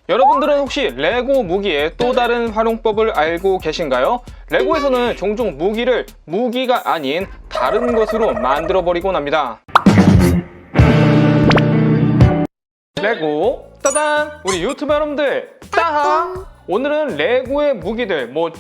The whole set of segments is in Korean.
여러분들은 혹시 레고 무기의 또 다른 활용법을 알고 계신가요? 레고에서는 종종 무기를 무기가 아닌 다른 것으로 만들어 버리곤 합니다. 레고 따단! 우리 유튜버 여러분들 따하! 오늘은 레고의 무기들 총,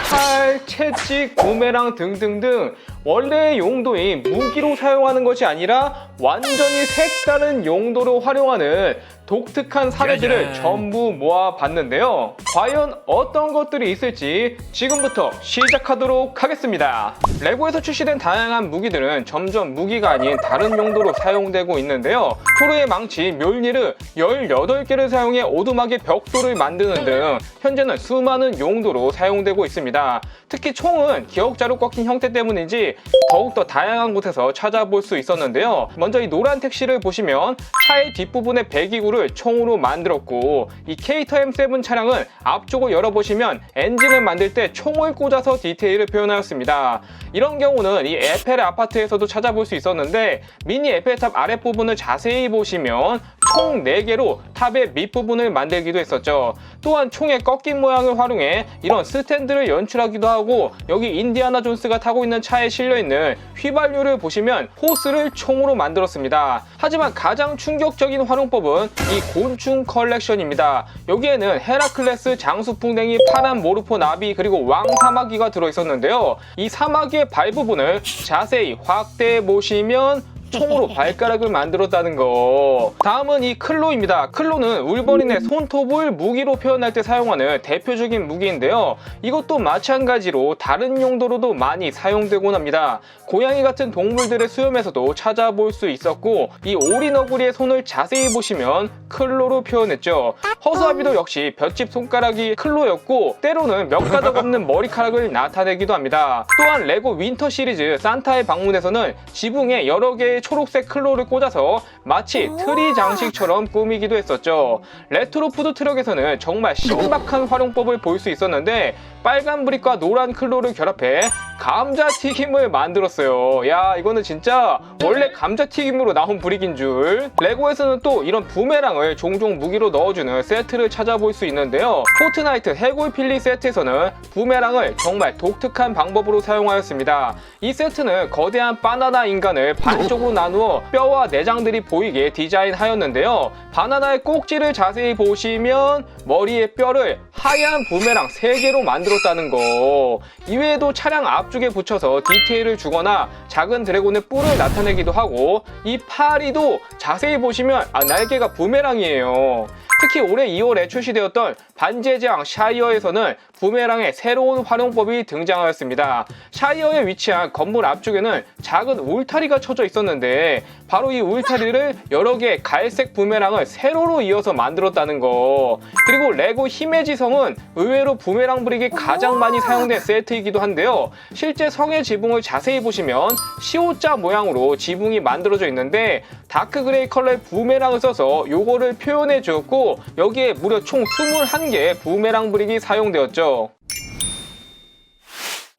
칼, 채찍, 부메랑 등등등 원래의 용도인 무기로 사용하는 것이 아니라 완전히 색다른 용도로 활용하는 독특한 사례들을 전부 모아봤는데요. 과연 어떤 것들이 있을지 지금부터 시작하도록 하겠습니다. 레고에서 출시된 다양한 무기들은 점점 무기가 아닌 다른 용도로 사용되고 있는데요. 토르의 망치, 묠니르 18개를 사용해 오두막의 벽돌을 만드는 등 현재는 수많은 용도로 사용되고 있습니다. 특히 총은 기억자로 꺾인 형태 때문인지 더욱더 다양한 곳에서 찾아볼 수 있었는데요. 먼저 이 노란 택시를 보시면 차의 뒷부분의 배기구를 총으로 만들었고, 이 케이터 M7 차량은 앞쪽을 열어보시면 엔진을 만들 때 총을 꽂아서 디테일을 표현하였습니다. 이런 경우는 이 에펠 아파트에서도 찾아볼 수 있었는데, 미니 에펠탑 아랫부분을 자세히 보시면 총 4개로 탑의 밑부분을 만들기도 했었죠. 또한 총의 꺾인 모양을 활용해 이런 스탠드를 연출하기도 하고, 여기 인디아나 존스가 타고 있는 차에 실려있는 휘발유를 보시면 호스를 총으로 만들었습니다. 하지만 가장 충격적인 활용법은 이 곤충 컬렉션입니다. 여기에는 헤라클레스, 장수풍뎅이, 파란 모르포 나비, 그리고 왕사마귀가 들어있었는데요. 이 사마귀의 발 부분을 자세히 확대해 보시면 총으로 발가락을 만들었다는 거. 다음은 이 클로입니다. 클로는 울버린의 손톱을 무기로 표현할 때 사용하는 대표적인 무기인데요. 이것도 마찬가지로 다른 용도로도 많이 사용되곤 합니다. 고양이 같은 동물들의 수염에서도 찾아볼 수 있었고, 이 오리너구리의 손을 자세히 보시면 클로로 표현했죠. 허수아비도 역시 볏짚 손가락이 클로였고, 때로는 몇 가닥 없는 머리카락을 나타내기도 합니다. 또한 레고 윈터 시리즈 산타의 방문에서는 지붕에 여러 개의 초록색 클로를 꽂아서 마치 트리 장식처럼 꾸미기도 했었죠. 레트로 푸드 트럭에서는 정말 신박한 활용법을 볼 수 있었는데, 빨간 브릭과 노란 클로를 결합해 감자튀김을 만들었어요. 야, 이거는 진짜 원래 감자튀김으로 나온 브릭인 줄. 레고에서는 또 이런 부메랑을 종종 무기로 넣어주는 세트를 찾아볼 수 있는데요. 포트나이트 해골 필리 세트에서는 부메랑을 정말 독특한 방법으로 사용하였습니다. 이 세트는 거대한 바나나 인간을 반쪽으로 나누어 뼈와 내장들이 보이게 디자인하였는데요. 바나나의 꼭지를 자세히 보시면 머리에 뼈를 하얀 부메랑 3개로 만들었다는 거. 이외에도 차량 앞쪽에 붙여서 디테일을 주거나 작은 드래곤의 뿔을 나타내기도 하고, 이 파리도 자세히 보시면 날개가 부메랑이에요. 특히 올해 2월에 출시되었던 반지의 제왕 샤이어에서는 부메랑의 새로운 활용법이 등장하였습니다. 샤이어에 위치한 건물 앞쪽에는 작은 울타리가 쳐져 있었는데, 바로 이 울타리를 여러 개의 갈색 부메랑을 세로로 이어서 만들었다는 거. 그리고 레고 힘의 지성은 의외로 부메랑 브릭이 가장 많이 사용된 세트이기도 한데요. 실제 성의 지붕을 자세히 보시면 시옷자 모양으로 지붕이 만들어져 있는데, 다크 그레이 컬러의 부메랑을 써서 요거를 표현해 주었고, 여기에 무려 총 21개의 부메랑 브릭이 사용되었죠.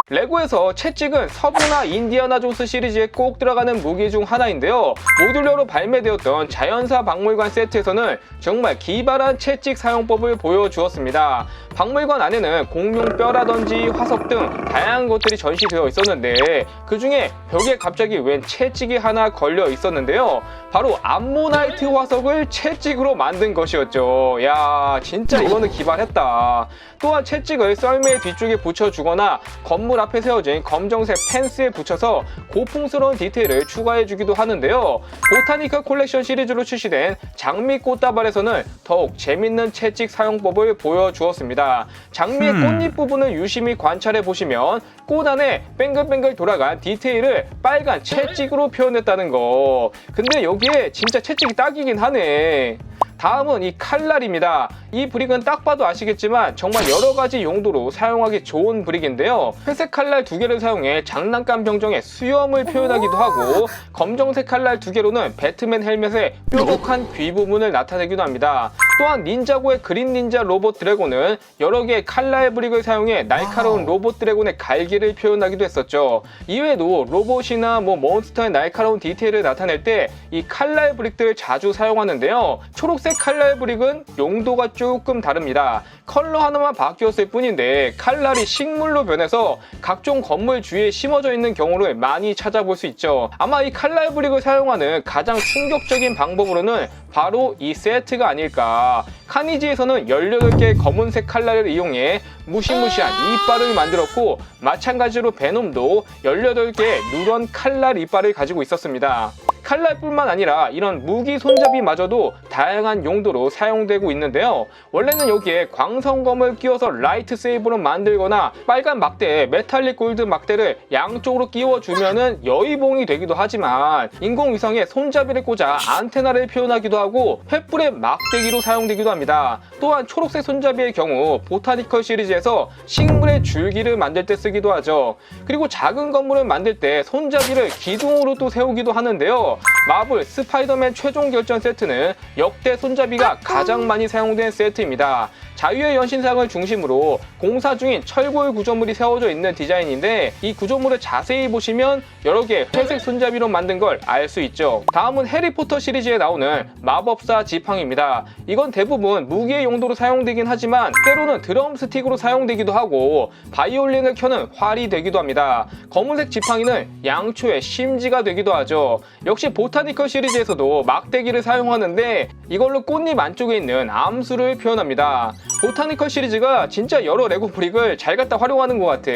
레고에서 채찍은 서부나 인디아나 존스 시리즈에 꼭 들어가는 무기 중 하나인데요. 모듈러로 발매되었던 자연사 박물관 세트에서는 정말 기발한 채찍 사용법을 보여주었습니다. 박물관 안에는 공룡 뼈라든지 화석 등 다양한 것들이 전시되어 있었는데, 그 중에 벽에 갑자기 웬 채찍이 하나 걸려 있었는데요. 바로 암모나이트 화석을 채찍으로 만든 것이었죠. 야, 진짜 이거는 기발했다. 또한 채찍을 썰매의 뒤쪽에 붙여주거나 건물 앞에 세워진 검정색 펜스에 붙여서 고풍스러운 디테일을 추가해주기도 하는데요. 보타니컬 콜렉션 시리즈로 출시된 장미 꽃다발에서는 더욱 재밌는 채찍 사용법을 보여주었습니다. 장미의 꽃잎 부분을 유심히 관찰해보시면 꽃 안에 뱅글뱅글 돌아간 디테일을 빨간 채찍으로 표현했다는 거. 근데 여기에 진짜 채찍이 딱이긴 하네. 다음은 이 칼날입니다. 이 브릭은 딱 봐도 아시겠지만 정말 여러가지 용도로 사용하기 좋은 브릭인데요. 회색 칼날 2개를 사용해 장난감 병정의 수염을 표현하기도 하고, 검정색 칼날 2개로는 배트맨 헬멧의 뾰족한 귀 부분을 나타내기도 합니다. 또한 닌자고의 그린 닌자 로봇 드래곤은 여러 개의 칼날 브릭을 사용해 날카로운 로봇 드래곤의 갈기를 표현하기도 했었죠. 이외에도 로봇이나 몬스터의 날카로운 디테일을 나타낼 때 이 칼날 브릭들을 자주 사용하는데요. 초록색 칼날 브릭은 용도가 조금 다릅니다. 컬러 하나만 바뀌었을 뿐인데 칼날이 식물로 변해서 각종 건물 주위에 심어져 있는 경우를 많이 찾아볼 수 있죠. 아마 이 칼날 브릭을 사용하는 가장 충격적인 방법으로는 바로 이 세트가 아닐까. 카니지에서는 18개의 검은색 칼날을 이용해 무시무시한 이빨을 만들었고, 마찬가지로 베놈도 18개의 누런 칼날 이빨을 가지고 있었습니다. 칼날뿐만 아니라 이런 무기 손잡이마저도 다양한 용도로 사용되고 있는데요. 원래는 여기에 광선검을 끼워서 라이트 세이브로 만들거나 빨간 막대에 메탈릭 골드 막대를 양쪽으로 끼워주면은 여의봉이 되기도 하지만, 인공위성에 손잡이를 꽂아 안테나를 표현하기도 하고 횃불의 막대기로 사용되기도 합니다. 또한 초록색 손잡이의 경우 보타니컬 시리즈에서 식물의 줄기를 만들 때 쓰기도 하죠. 그리고 작은 건물을 만들 때 손잡이를 기둥으로 또 세우기도 하는데요. 마블 스파이더맨 최종 결전 세트는 역대 손잡이가 가장 많이 사용된 세트입니다. 자유의 연신상을 중심으로 공사 중인 철골 구조물이 세워져 있는 디자인인데, 이 구조물을 자세히 보시면 여러 개의 회색 손잡이로 만든 걸 알 수 있죠. 다음은 해리포터 시리즈에 나오는 마법사 지팡이입니다. 이건 대부분 무기의 용도로 사용되긴 하지만 때로는 드럼 스틱으로 사용되기도 하고 바이올린을 켜는 활이 되기도 합니다. 검은색 지팡이는 양초의 심지가 되기도 하죠. 역시 보타니컬 시리즈에서도 막대기를 사용하는데 이걸로 꽃잎 안쪽에 있는 암수를 표현합니다. 보타니컬 시리즈가 진짜 여러 레고 브릭을 잘 갖다 활용하는 것 같아.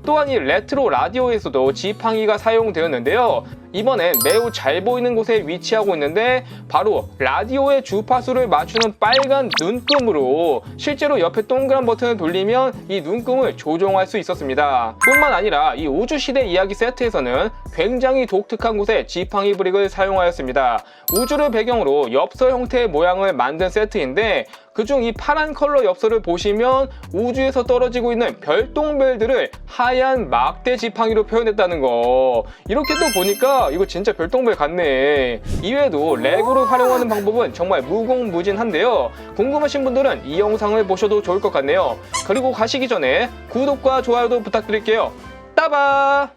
또한 이 레트로 라디오에서도 지팡이가 사용되었는데요. 이번엔 매우 잘 보이는 곳에 위치하고 있는데 바로 라디오의 주파수를 맞추는 빨간 눈금으로 실제로 옆에 동그란 버튼을 돌리면 이 눈금을 조종할 수 있었습니다. 뿐만 아니라 이 우주시대 이야기 세트에서는 굉장히 독특한 곳에 지팡이 브릭을 사용하였습니다. 우주를 배경으로 엽서 형태의 모양을 만든 세트인데, 그중 이 파란 컬러 엽서를 보시면 우주에서 떨어지고 있는 별똥별들을 하얀 막대 지팡이로 표현했다는 거. 이렇게 또 보니까 이거 진짜 별똥별 같네. 이외에도 레고를 활용하는 방법은 정말 무궁무진한데요. 궁금하신 분들은 이 영상을 보셔도 좋을 것 같네요. 그리고 가시기 전에 구독과 좋아요도 부탁드릴게요. 따바!